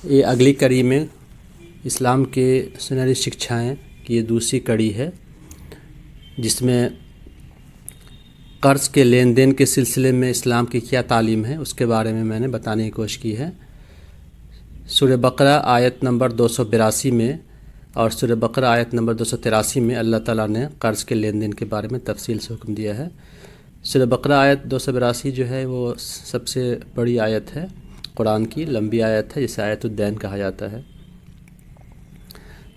یہ اگلی کڑی میں اسلام کے سنہری شکچھائیں کی یہ دوسری کڑی ہے، جس میں قرض کے لین دین کے سلسلے میں اسلام کی کیا تعلیم ہے اس کے بارے میں نے بتانے کی کوشش کی ہے۔ سورہ بقرہ آیت نمبر 282 میں اور سورہ بقرہ آیت نمبر 283 میں اللہ تعالیٰ نے قرض کے لین دین کے بارے میں تفصیل سے حکم دیا ہے۔ سورہ بقرہ آیت 282 جو ہے وہ سب سے بڑی آیت ہے، قرآن کی لمبی آیت ہے، جسے آیت الدین کہا جاتا ہے۔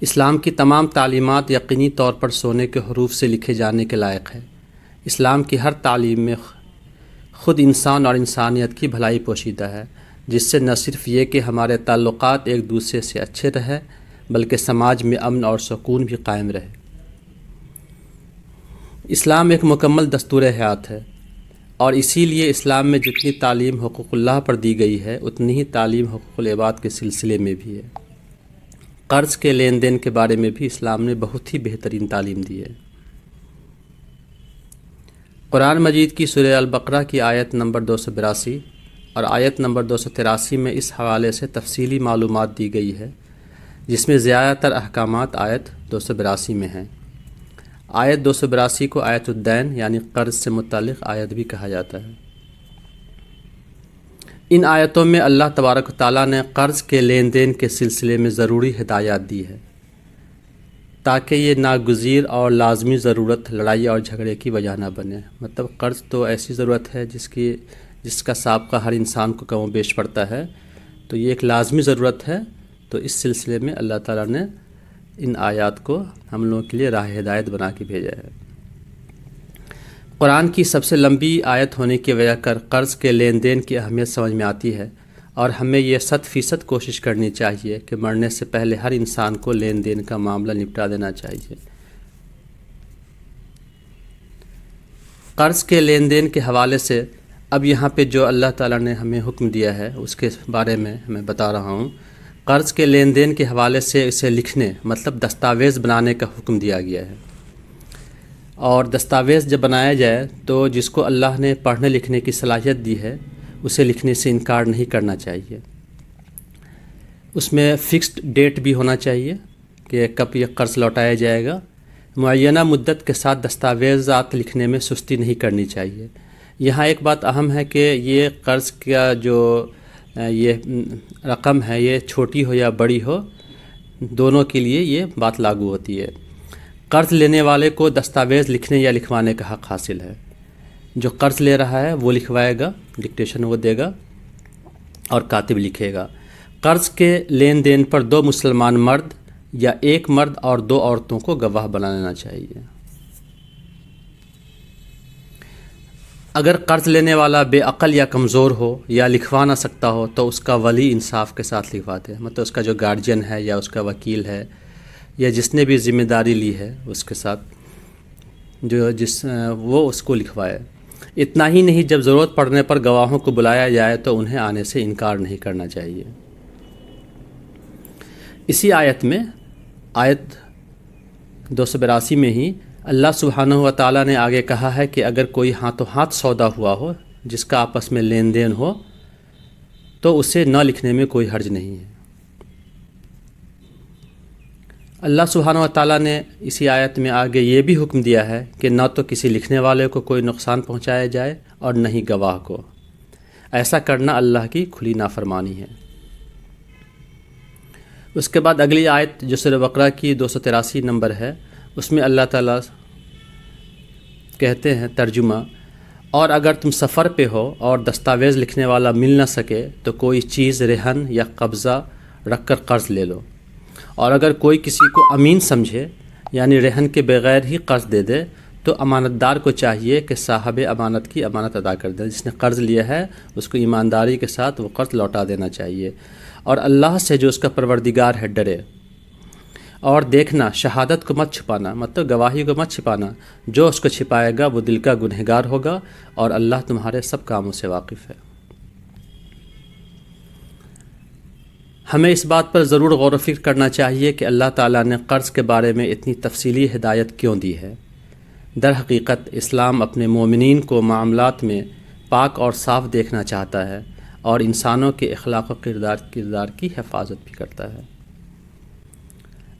اسلام کی تمام تعلیمات یقینی طور پر سونے کے حروف سے لکھے جانے کے لائق ہے۔ اسلام کی ہر تعلیم میں خود انسان اور انسانیت کی بھلائی پوشیدہ ہے، جس سے نہ صرف یہ کہ ہمارے تعلقات ایک دوسرے سے اچھے رہے بلکہ سماج میں امن اور سکون بھی قائم رہے۔ اسلام ایک مکمل دستور حیات ہے، اور اسی لیے اسلام میں جتنی تعلیم حقوق اللہ پر دی گئی ہے اتنی ہی تعلیم حقوق العباد کے سلسلے میں بھی ہے۔ قرض کے لین دین کے بارے میں بھی اسلام نے بہت ہی بہترین تعلیم دی ہے۔ قرآن مجید کی سورہ البقرہ کی آیت نمبر 282 اور آیت نمبر 283 میں اس حوالے سے تفصیلی معلومات دی گئی ہے، جس میں زیادہ تر احکامات آیت 282 میں ہیں۔ آیت 282 کو آیت الدین یعنی قرض سے متعلق آیت بھی کہا جاتا ہے۔ ان آیتوں میں اللہ تبارک و تعالیٰ نے قرض کے لین دین کے سلسلے میں ضروری ہدایات دی ہے، تاکہ یہ ناگزیر اور لازمی ضرورت لڑائی اور جھگڑے کی وجہ نہ بنے۔ مطلب قرض تو ایسی ضرورت ہے جس کا سابقہ ہر انسان کو کم و بیش پڑتا ہے، تو یہ ایک لازمی ضرورت ہے۔ تو اس سلسلے میں اللہ تعالیٰ نے ان آیات کو ہم لوگوں کے لیے راہ ہدایت بنا کے بھیجا ہے۔ قرآن کی سب سے لمبی آیت ہونے کی وجہ کر قرض کے لین دین کی اہمیت سمجھ میں آتی ہے، اور ہمیں یہ 100% کوشش کرنی چاہیے کہ مرنے سے پہلے ہر انسان کو لین دین کا معاملہ نپٹا دینا چاہیے۔ قرض کے لین دین کے حوالے سے اب یہاں پہ جو اللہ تعالیٰ نے ہمیں حکم دیا ہے اس کے بارے میں میں بتا رہا ہوں۔ قرض کے لین دین کے حوالے سے اسے لکھنے مطلب دستاویز بنانے کا حکم دیا گیا ہے، اور دستاویز جب بنایا جائے تو جس کو اللہ نے پڑھنے لکھنے کی صلاحیت دی ہے اسے لکھنے سے انکار نہیں کرنا چاہیے۔ اس میں فکسڈ ڈیٹ بھی ہونا چاہیے کہ کب یہ قرض لوٹایا جائے گا۔ معینہ مدت کے ساتھ دستاویزات لکھنے میں سستی نہیں کرنی چاہیے۔ یہاں ایک بات اہم ہے کہ یہ قرض کا جو یہ رقم ہے یہ چھوٹی ہو یا بڑی ہو، دونوں کے لیے یہ بات لاگو ہوتی ہے۔ قرض لینے والے کو دستاویز لکھنے یا لکھوانے کا حق حاصل ہے۔ جو قرض لے رہا ہے وہ لکھوائے گا، ڈکٹیشن وہ دے گا اور کاتب لکھے گا۔ قرض کے لین دین پر 2 مسلمان مرد یا 1 مرد اور 2 عورتوں کو گواہ بنا لینا چاہیے۔ اگر قرض لینے والا بے عقل یا کمزور ہو یا لکھوا نہ سکتا ہو تو اس کا ولی انصاف کے ساتھ لکھواتے ہیں، مطلب اس کا جو گارجین ہے یا اس کا وکیل ہے یا جس نے بھی ذمہ داری لی ہے اس کے ساتھ وہ اس کو لکھوائے۔ اتنا ہی نہیں، جب ضرورت پڑنے پر گواہوں کو بلایا جائے تو انہیں آنے سے انکار نہیں کرنا چاہیے۔ اسی آیت میں آیت 282 میں ہی اللہ سبحانہ و تعالیٰ نے آگے کہا ہے کہ اگر کوئی ہاتھوں ہاتھ سودا ہوا ہو جس کا آپس میں لین دین ہو تو اسے نہ لکھنے میں کوئی حرج نہیں ہے۔ اللہ سبحانہ و تعالیٰ نے اسی آیت میں آگے یہ بھی حکم دیا ہے کہ نہ تو کسی لکھنے والے کو کوئی نقصان پہنچایا جائے اور نہ ہی گواہ کو۔ ایسا کرنا اللہ کی کھلی نافرمانی ہے۔ اس کے بعد اگلی آیت جو سورہ بقرہ کی 283 نمبر ہے، اس میں اللہ تعالیٰ کہتے ہیں ترجمہ، اور اگر تم سفر پہ ہو اور دستاویز لکھنے والا مل نہ سکے تو کوئی چیز رہن یا قبضہ رکھ کر قرض لے لو، اور اگر کوئی کسی کو امین سمجھے یعنی رہن کے بغیر ہی قرض دے دے تو امانت دار کو چاہیے کہ صاحب امانت کی امانت ادا کر دے۔ جس نے قرض لیا ہے اس کو ایمانداری کے ساتھ وہ قرض لوٹا دینا چاہیے، اور اللہ سے جو اس کا پروردگار ہے ڈرے، اور دیکھنا شہادت کو مت چھپانا، مطلب گواہی کو مت چھپانا، جو اس کو چھپائے گا وہ دل کا گنہگار ہوگا، اور اللہ تمہارے سب کاموں سے واقف ہے۔ ہمیں اس بات پر ضرور غور و فکر کرنا چاہیے کہ اللہ تعالیٰ نے قرض کے بارے میں اتنی تفصیلی ہدایت کیوں دی ہے۔ در حقیقت اسلام اپنے مومنین کو معاملات میں پاک اور صاف دیکھنا چاہتا ہے، اور انسانوں کے اخلاق و کردار کی حفاظت بھی کرتا ہے۔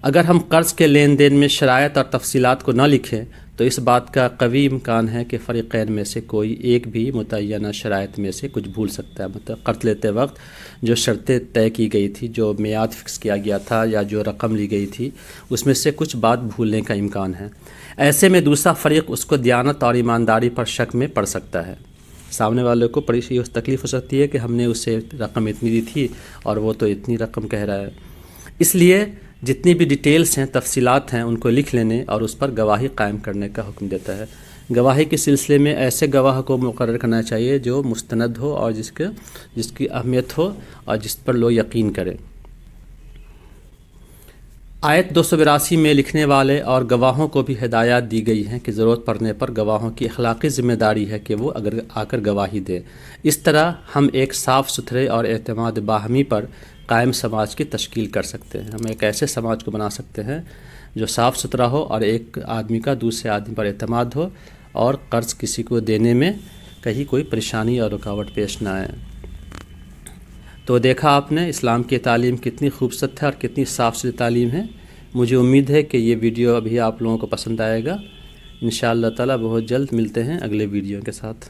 اگر ہم قرض کے لین دین میں شرائط اور تفصیلات کو نہ لکھیں تو اس بات کا قوی امکان ہے کہ فریقین میں سے کوئی ایک بھی متعینہ شرائط میں سے کچھ بھول سکتا ہے۔ مطلب قرض لیتے وقت جو شرطیں طے کی گئی تھی، جو میعاد فکس کیا گیا تھا یا جو رقم لی گئی تھی، اس میں سے کچھ بات بھولنے کا امکان ہے۔ ایسے میں دوسرا فریق اس کو دیانت اور ایمانداری پر شک میں پڑ سکتا ہے۔ سامنے والے کو بڑی سی تکلیف ہو سکتی ہے کہ ہم نے اسے رقم اتنی دی تھی اور وہ تو اتنی رقم کہہ رہا ہے۔ اس لیے جتنی بھی ڈیٹیلز ہیں، تفصیلات ہیں، ان کو لکھ لینے اور اس پر گواہی قائم کرنے کا حکم دیتا ہے۔ گواہی کے سلسلے میں ایسے گواہ کو مقرر کرنا چاہیے جو مستند ہو اور جس کی اہمیت ہو اور جس پر لوگ یقین کریں۔ آیت 282 میں لکھنے والے اور گواہوں کو بھی ہدایات دی گئی ہیں کہ ضرورت پڑنے پر گواہوں کی اخلاقی ذمہ داری ہے کہ وہ اگر آ کر گواہی دیں۔ اس طرح ہم ایک صاف ستھرے اور اعتماد باہمی پر قائم سماج کی تشکیل کر سکتے ہیں۔ ہم ایک ایسے سماج کو بنا سکتے ہیں جو صاف ستھرا ہو اور ایک آدمی کا دوسرے آدمی پر اعتماد ہو اور قرض کسی کو دینے میں کہیں کوئی پریشانی اور رکاوٹ پیش نہ آئے۔ تو دیکھا آپ نے اسلام کی تعلیم کتنی خوبصورت ہے اور کتنی صاف ستھری تعلیم ہے۔ مجھے امید ہے کہ یہ ویڈیو ابھی آپ لوگوں کو پسند آئے گا۔ انشاءاللہ تعالی بہت جلد ملتے ہیں اگلے ویڈیو کے ساتھ۔